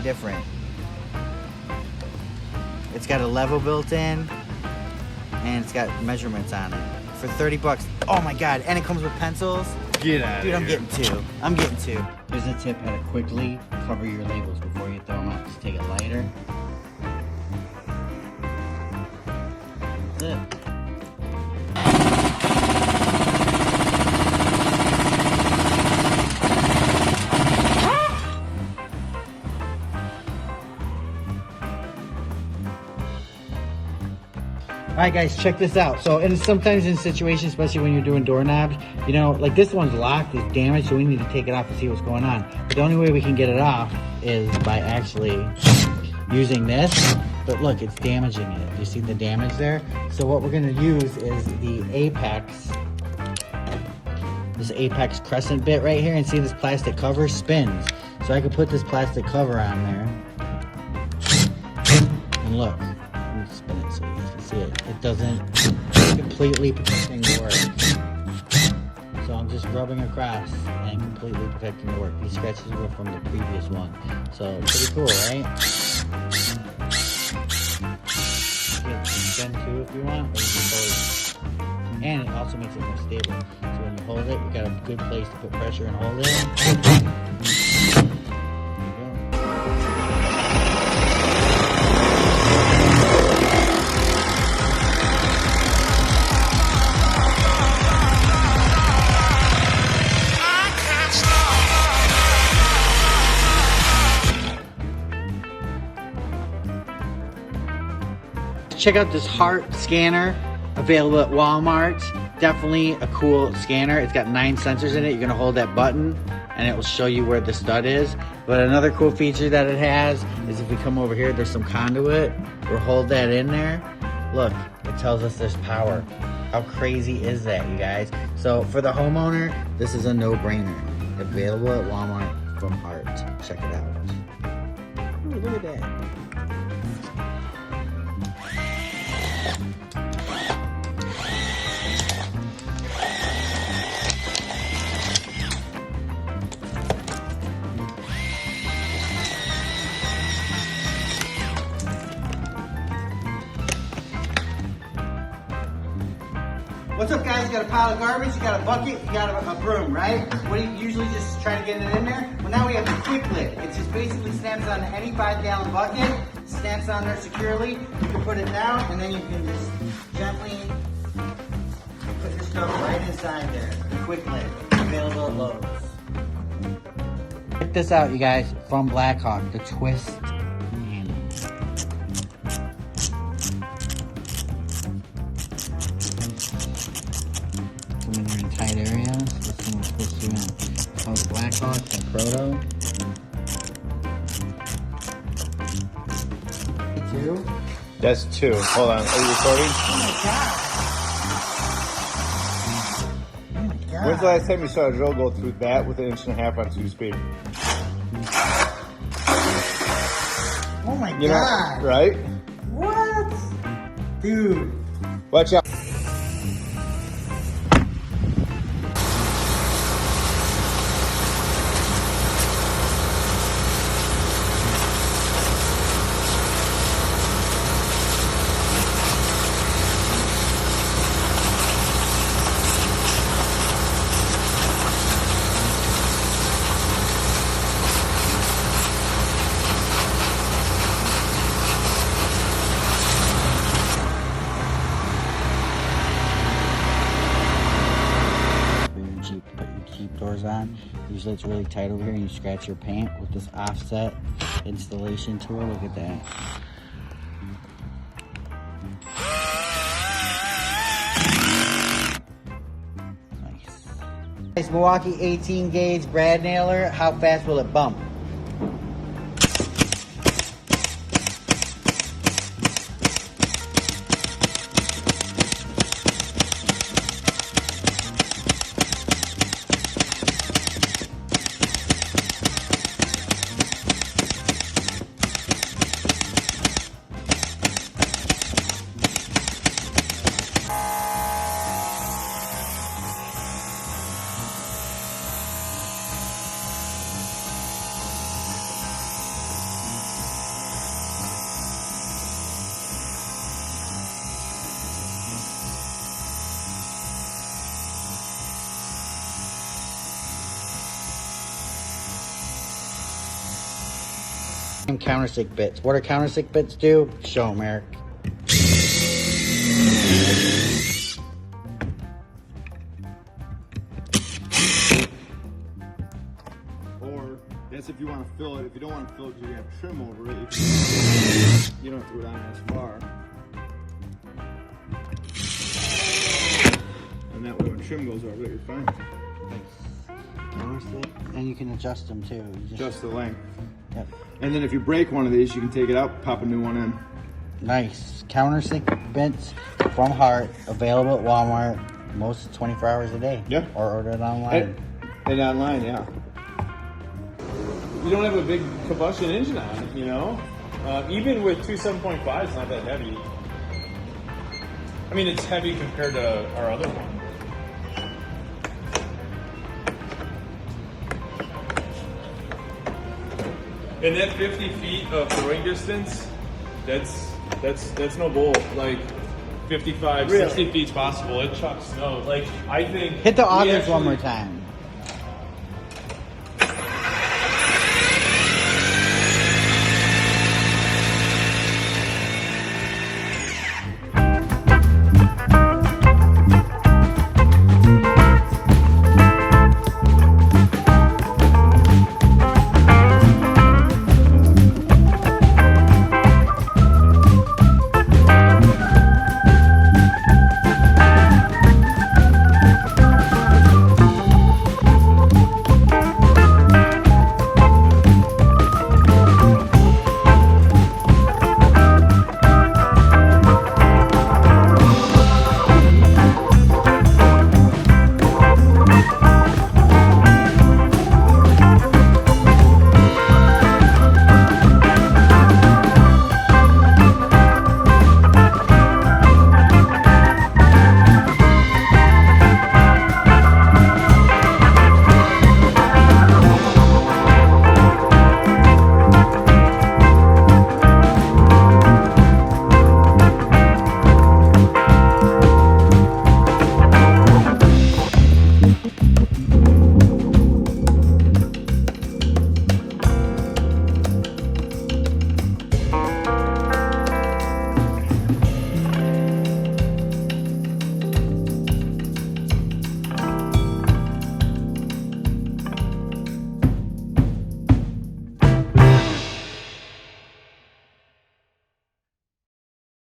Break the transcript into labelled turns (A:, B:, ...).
A: different. It's got a level built in, and it's got measurements on it. For 30 bucks. Oh my God, and it comes with pencils.
B: Get out
A: Dude,
B: of
A: I'm
B: here.
A: getting two. I'm getting two. Here's a tip how to quickly cover your labels before you throw them out. Just take a lighter. That's it. Alright guys, check this out. So, and sometimes in situations, especially when you're doing doorknobs, you know, like this one's locked, it's damaged, so we need to take it off and see what's going on. But the only way we can get it off is by actually using this. But look, it's damaging it. You see the damage there? So what we're gonna use is the Apex, this Apex crescent bit right here, and see this plastic cover spins. So I could put this plastic cover on there, and look. Spin it so you guys can see it. It doesn't completely protecting the work. So I'm just rubbing across and completely protecting the work. These scratches were from the previous one. So pretty cool, right? You can spin too if you want, or you can hold it. And it also makes it more stable. So when you hold it, you got a good place to put pressure and hold it. Check out this heart scanner available at Walmart. Definitely a cool scanner. It's got 9 sensors in it. You're gonna hold that button and it will show you where the stud is. But another cool feature that it has is if we come over here, there's some conduit. We'll hold that in there. Look, it tells us there's power. How crazy is that, you guys? So for the homeowner, this is a no-brainer. Available at Walmart from Hart. Check it out. Ooh, look at that. What's up guys, you got a pile of garbage, you got a bucket, you got a broom, right? What do you usually just try to get it in there? Well now we have a quick lid. It just basically snaps on any 5-gallon bucket, snaps on there securely. You can put it down and then you can just gently put your stuff right inside there. Quick lid, available at Lowe's. Check this out you guys, from Blackhawk, the twist handle. In your tight areas, this one will push you in. It's called Blackhawk and Proto. 2.
B: That's 2. Hold on. Are you recording?
A: Oh my god.
B: When's the last time you saw a drill go through that with 1.5 inches on 2-speed?
A: Oh my
B: You
A: god.
B: know, right?
A: What? Dude.
B: Watch out.
A: Doors on. Usually it's really tight over here and you scratch your paint with this offset installation tool. Look at that. Nice. Nice Milwaukee 18 gauge brad nailer. How fast will it bump? And countersink bits. What do countersink bits do? Show them, Eric.
B: Or that's if you want to fill it. If you don't want to fill it, you have trim over it. You don't have to go down as far. And that way, when trim goes over it, you're fine.
A: Countersink. And you can adjust them too. You
B: Just the length.
A: Yep.
B: And then if you break one of these, you can take it out, pop a new one in.
A: Nice. Countersink bits from Hart. Available at Walmart. Most 24 hours a day.
B: Yeah.
A: Or order it online.
B: And online, yeah. You don't have a big combustion engine on it, you know?
C: Even with two 7.5, it's not that heavy. I mean, it's heavy compared to our other one. And that 50 feet of throwing distance, that's no bull. Like 55,
B: Really?
C: 60 feet's possible. It chucks snow. Like I think
A: Hit the
C: we
A: augers
C: actually-
A: one more time.